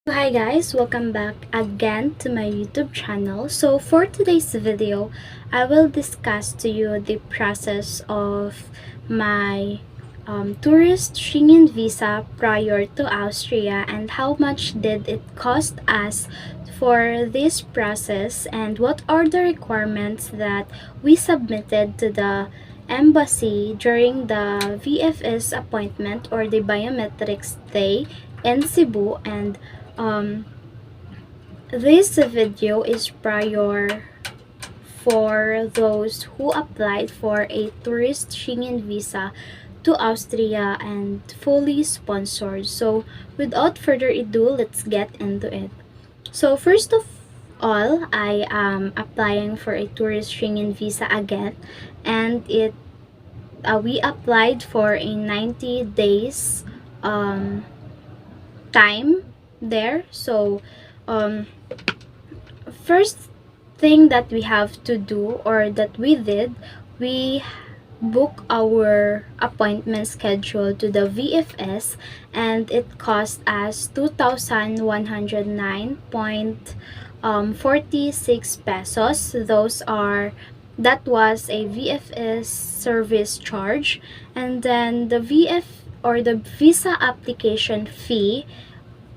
Hi guys, welcome back again to my YouTube channel. So for today's video, I will discuss to you the process of my tourist Schengen visa prior to Austria and how much did it cost us for this process and what are the requirements that we submitted to the embassy during the VFS appointment or the biometrics day in Cebu. And um, this video is prior for those who applied for a tourist Schengen visa to Austria and fully sponsored. So without further ado, let's get into it. So first of all, I am applying for a tourist Schengen visa again, and we applied for a 90 days time there. So um, first thing that we have to do or that we did, we book our appointment schedule to the VFS, and it cost us 2,109.46 pesos. That was a VFS service charge, and then the VF or the visa application fee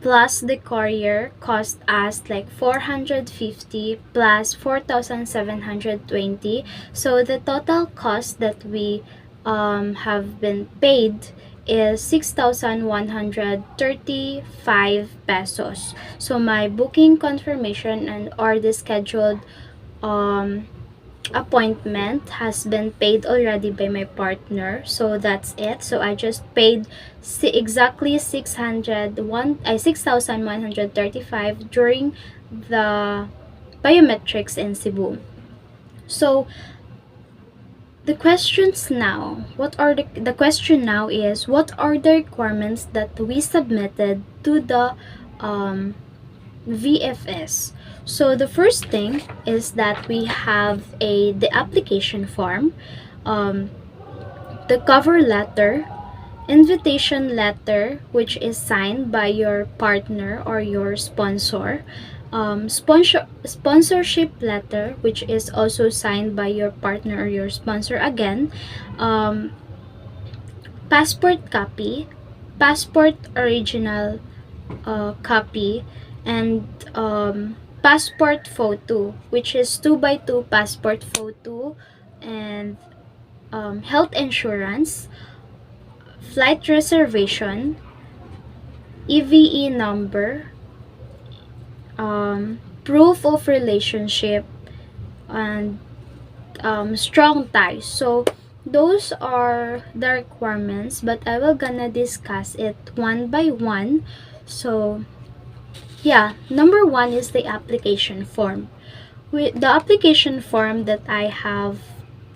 plus the courier cost us like 450 plus 4,720. So the total cost that we have been paid is 6,135 pesos. So my booking confirmation and or the scheduled um, appointment has been paid already by my partner, so that's it. So I just paid exactly 6,135 during the biometrics in Cebu. So the questions now, the question now is what are the requirements that we submitted to the VFS. So the first thing is that we have the application form, um, the cover letter, invitation letter which is signed by your partner or your sponsor, sponsorship letter which is also signed by your partner or your sponsor again, um, passport copy, passport original copy, and passport photo which is 2 by 2 passport photo, and health insurance, flight reservation, EVE number, proof of relationship, and strong ties. So those are the requirements, but I will gonna discuss it one by one. So yeah, number one is the application form. With the application form that I have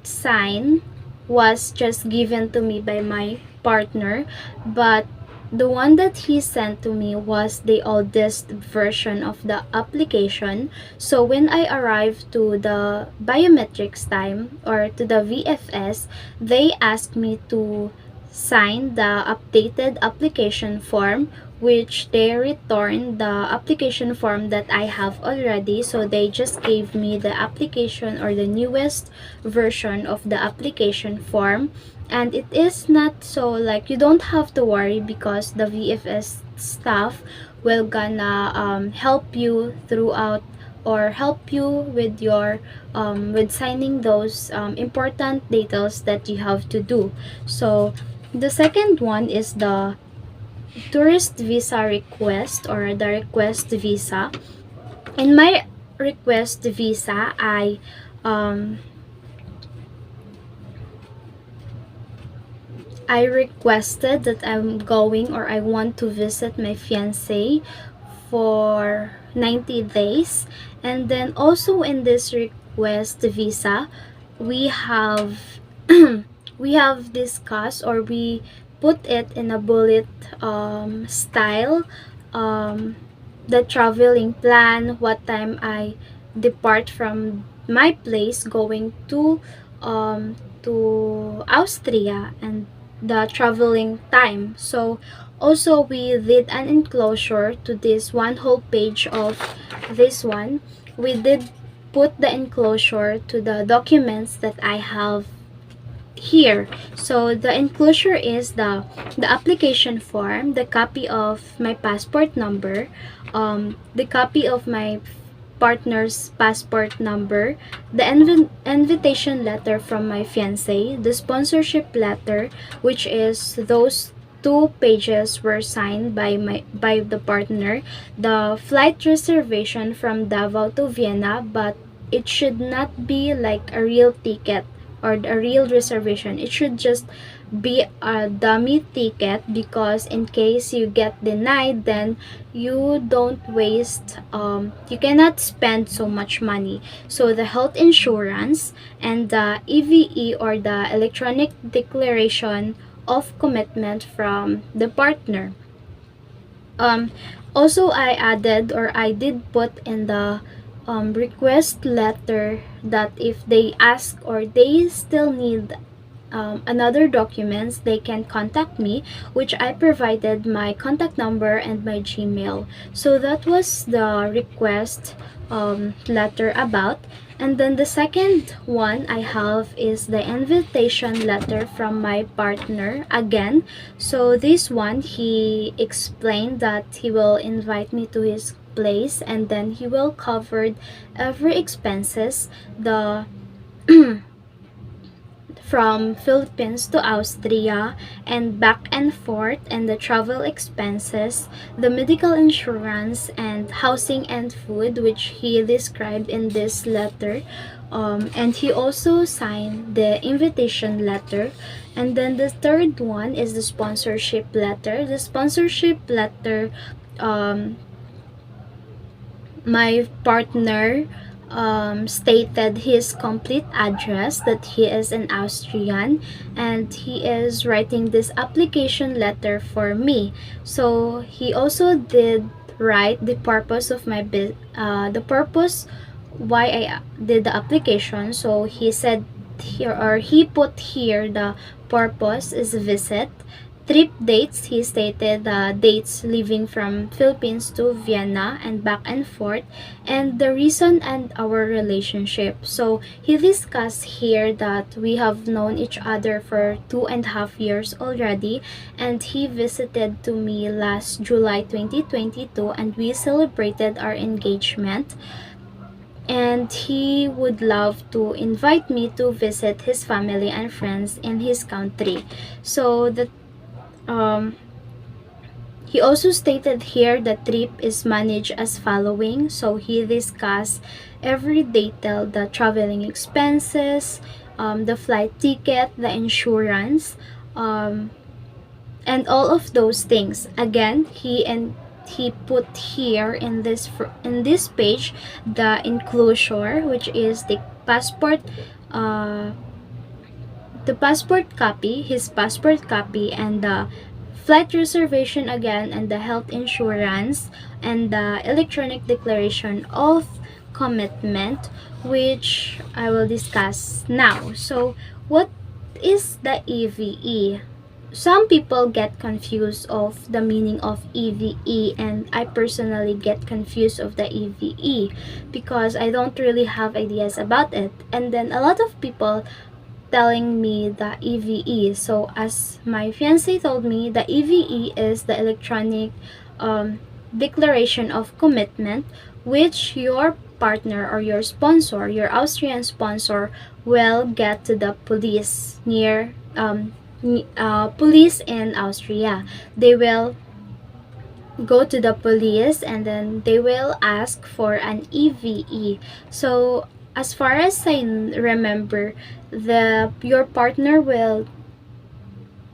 signed was just given to me by my partner, but the one that he sent to me was the oldest version of the application. So when I arrived to the biometrics time or to the VFS, they asked me to sign the updated application form, which they returned the application form that I have already. So they just gave me the application or the newest version of the application form. And it is not so like you don't have to worry because the VFS staff will gonna help you throughout or help you with your with signing those important details that you have to do. So the second one is the tourist visa request or the request visa. In my request visa, um, I requested that I'm going or I want to visit my fiancé for 90 days. And then also in this request visa, we have we have discussed or we put it in a bullet style, um, the traveling plan, what time I depart from my place going to Austria, and the traveling time. So Also, we did an enclosure to this one whole page of this one. We did put the enclosure to the documents that I have here. So the enclosure is the application form, the copy of my passport number, the copy of my partner's passport number, the invitation letter from my fiancé, the sponsorship letter, which is those two pages were signed by the partner, the flight reservation from Davao to Vienna, but it should not be like a real ticket or a real reservation. It should just be a dummy ticket, because in case you get denied, then you don't waste you cannot spend so much money. So the health insurance and the EVE, or the electronic declaration of commitment from the partner. um Also, I added, or I did put in the request letter, that if they ask or they still need another documents, they can contact me, which I provided my contact number and my Gmail. So that was the request letter about. And then the second one I have is the invitation letter from my partner again. So this one, he explained that he will invite me to his place, and then he will cover every expenses, the from Philippines to Austria and back and forth, and the travel expenses, the medical insurance, and housing and food, which he described in this letter. And he also signed the invitation letter. And then the third one is the sponsorship letter. The sponsorship letter, um, my partner stated his complete address, that he is an Austrian, and he is writing this application letter for me. So he also did write the purpose of the purpose why I did the application. So he said here, or he put here, the purpose is visit. Trip dates, he stated the dates leaving from Philippines to Vienna and back and forth, and the reason and our relationship. So he discussed here that we have known each other for 2.5 years already, and he visited to me last July 2022, and we celebrated our engagement. And he would love to invite me to visit his family and friends in his country. So um, he also stated here the trip is managed as following. So he discussed every detail: the traveling expenses, the flight ticket, the insurance, um, and all of those things. Again, he put here in this page the enclosure, which is uh, the passport copy, his passport copy, and the flight reservation again, and the health insurance, and the electronic declaration of commitment, which I will discuss now. So, what is the EVE? Some people get confused of the meaning of EVE, and I personally get confused of the EVE because I don't really have ideas about it. And then a lot of people telling me the EVE. So as my fiance told me, the EVE is the electronic declaration of commitment, which your partner or your sponsor, your Austrian sponsor, will get to the police near police in Austria. They will go to the police, and then they will ask for an EVE. So as far as I remember, your partner will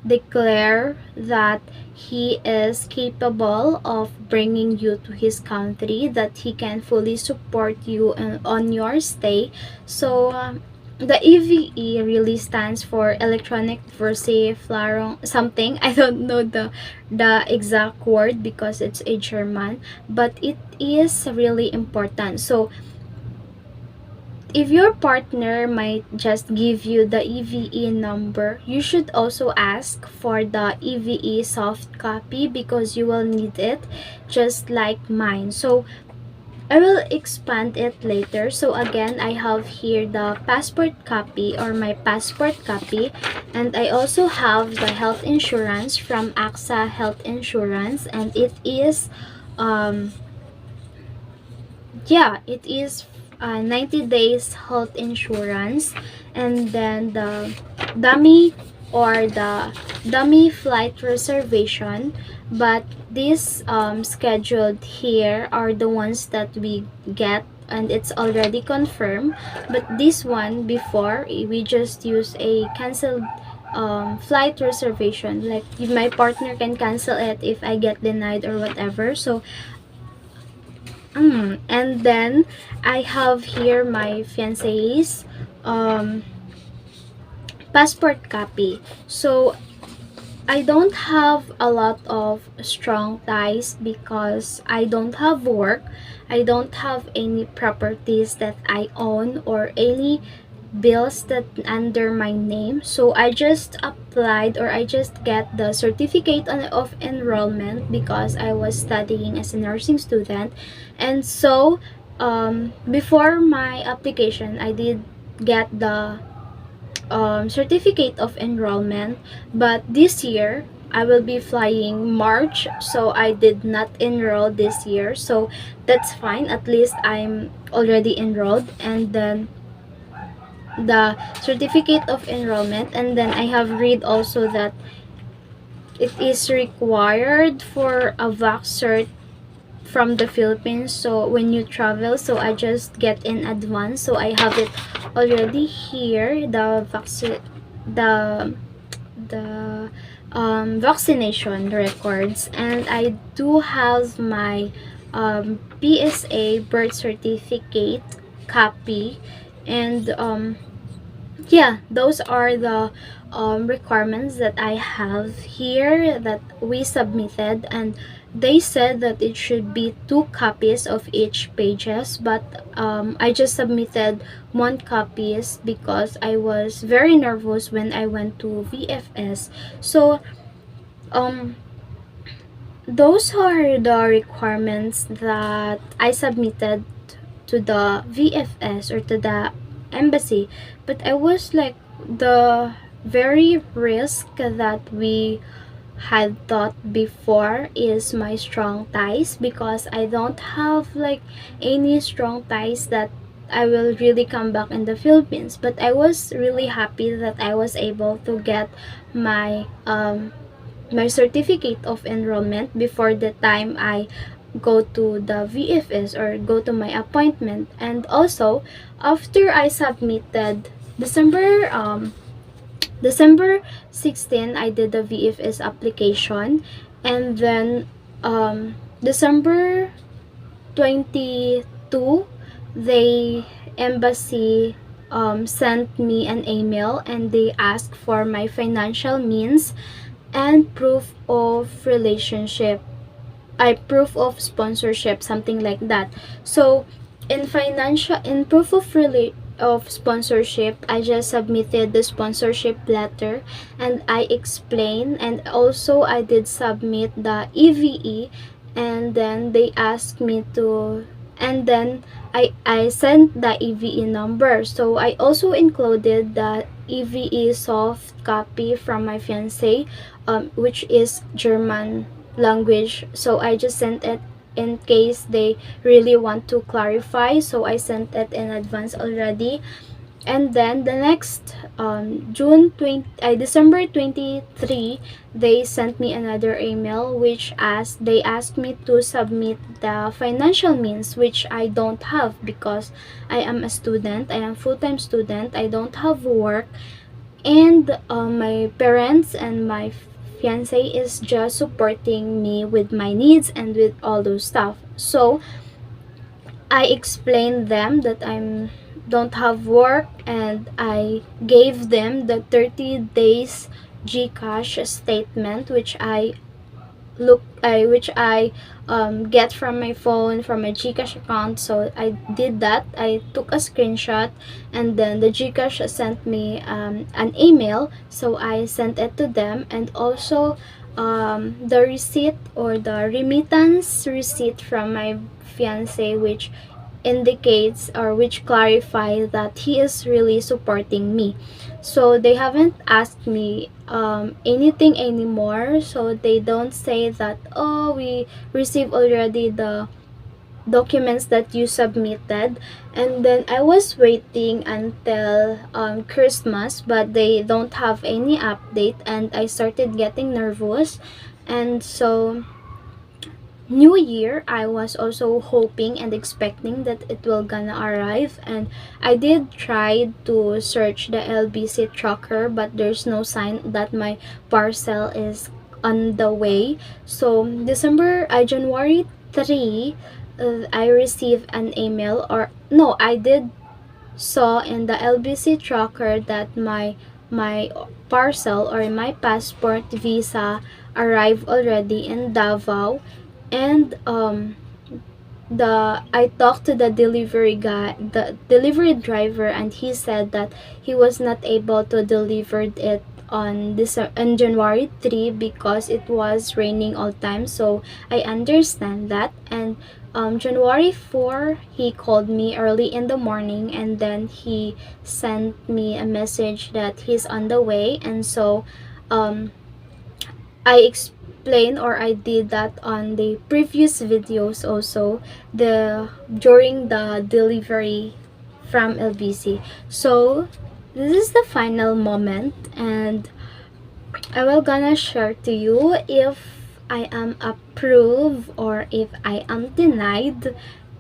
declare that he is capable of bringing you to his country, that he can fully support you on your stay. So the EVE really stands for electronic Versicherung something. I don't know the exact word because it's a German, but it is really important. So if your partner might just give you the EVE number, you should also ask for the EVE soft copy because you will need it, just like mine. So I will expand it later. So again, I have here the passport copy or my passport copy, and I also have the health insurance from AXA Health Insurance, and it is um yeah, it is 90 days health insurance. And then the dummy or the dummy flight reservation, but these scheduled here are the ones that we get and it's already confirmed. But this one before, we just use a canceled flight reservation, like my partner can cancel it if I get denied or whatever. So and then I have here my fiance's um, passport copy. So I don't have a lot of strong ties because I don't have work. I don't have any properties that I own or any bills that under my name. So I just applied or I just get the certificate of enrollment because I was studying as a nursing student. And so before my application, I did get the certificate of enrollment, but this year I will be flying March, so I did not enroll this year. So that's fine, at least I'm already enrolled. And then the certificate of enrollment, and then I have read also that it is required for a vax cert from the Philippines, so when you travel. So I just get in advance, so I have it already here, the the vaccination records. And I do have my PSA birth certificate copy. And yeah, those are the requirements that I have here that we submitted. And they said that it should be 2 copies of each pages, but I just submitted 1 copies because I was very nervous when I went to VFS. So um those are the requirements that I submitted to the VFS or to the embassy. But I was like, the very risk that we had thought before is my strong ties, because I don't have like any strong ties that I will really come back in the Philippines. But I was really happy that I was able to get my my certificate of enrollment before the time I go to the VFS or go to my appointment. And also after I submitted December 16, I did the VFS application. And then December 22, the embassy sent me an email, and they asked for my financial means and proof of relationship, I proof of sponsorship, something like that. So in proof of sponsorship, I just submitted the sponsorship letter, and I explained, and also I did submit the EVE. And then they asked me to, and then I sent the EVE number. So I also included the EVE soft copy from my fiance, which is German language. So I just sent it in case they really want to clarify. So I sent it in advance already. And then the next December 23, they sent me another email which they asked me to submit the financial means, which I don't have because I am a student. I am full-time student. I don't have work. And my parents and my fiance is just supporting me with my needs and with all those stuff. So I explained them that I don't have work, and I gave them the 30 days GCash statement, which I which I get from my phone, from my Gcash account. So I did that. I took a screenshot, and then the Gcash sent me an email. So I sent it to them, and also the receipt, or the remittance receipt from my fiance, which indicates, or which clarify that he is really supporting me. So they haven't asked me anything anymore. So they don't say that, oh, we received already the documents that you submitted. And then I was waiting until Christmas, but they don't have any update, and I started getting nervous. And so New Year, I was also hoping and expecting that it will gonna arrive, and I did try to search the LBC tracker, but there's no sign that my parcel is on the way. So January 3, I received an email, or no, I did saw in the LBC tracker that my parcel, or my passport visa, arrived already in Davao. And the I talked to the delivery guy, the delivery driver, and he said that he was not able to deliver it on January 3 because it was raining all time. So I understand that. And January 4, he called me early in the morning, and then he sent me a message that he's on the way. And so um I explained, or I did that on the previous videos also, the during the delivery from LBC. So this is the final moment, and I will gonna share to you if I am approved or if I am denied.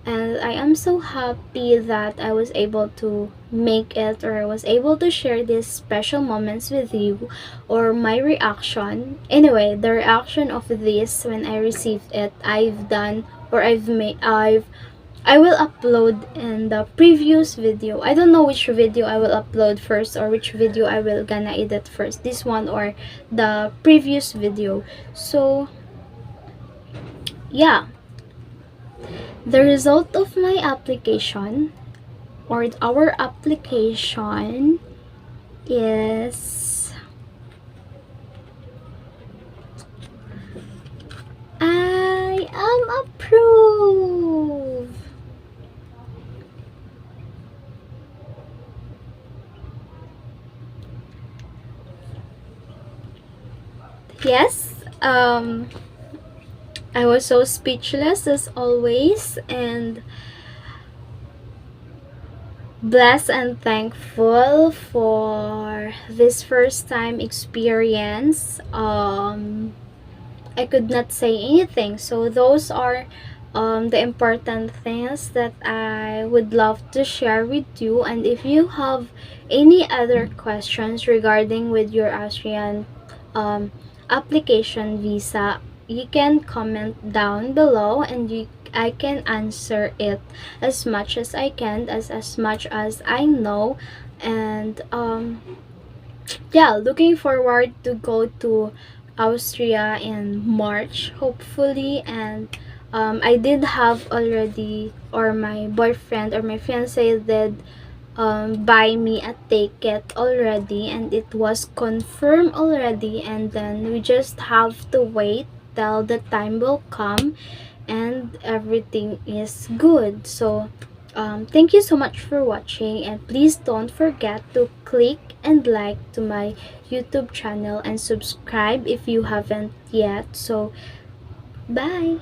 And I am so happy that I was able to make it, or I was able to share these special moments with you, or my reaction. Anyway, the reaction of this when I received it, I've done, or I will upload in the previous video. I don't know which video I will upload first, or which video I will gonna edit first, this one or the previous video. So yeah, the result of my application, or our application, is I am approved. Yes, I was so speechless as always, and blessed and thankful for this first time experience. I could not say anything. So those are the important things that I would love to share with you. And if you have any other questions regarding with your Austrian application visa, you can comment down below, and I can answer it as much as I can, as much as I know. And yeah, looking forward to go to Austria in March, hopefully. And I did have already, or my boyfriend or my fiance did buy me a ticket already, and it was confirmed already. And then we just have to wait till the time will come, and everything is good. So thank you so much for watching, and please don't forget to click and like to my YouTube channel, and subscribe if you haven't yet. So bye.